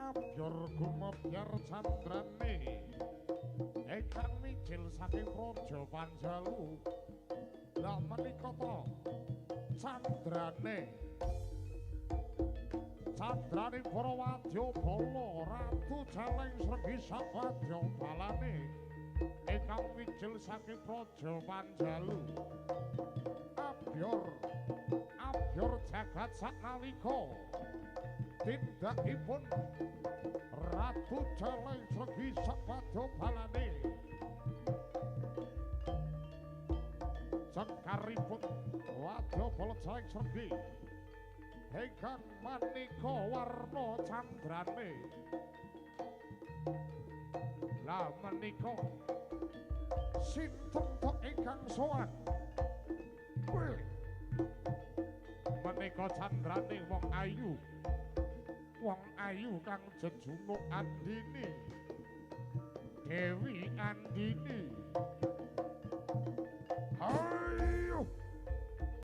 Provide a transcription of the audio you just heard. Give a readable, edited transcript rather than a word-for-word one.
Abyor gumebyar candrane ingkang mijil saking Praja Panjalu. Lah menika to candrane para wadya bala ratu celeng sregi sakwadya balane ingkang mijil saking Praja Panjalu. Abyor jagat saknalika tindakipun ratu celeng sregi sakwadya balane jengkaripun wadya bala celeng sregi ingkang manika warna candrane. Lah menika sinten to ingkang sowan? Menika candrane wong ayu kang jejunuk Andini, Dewi Andini.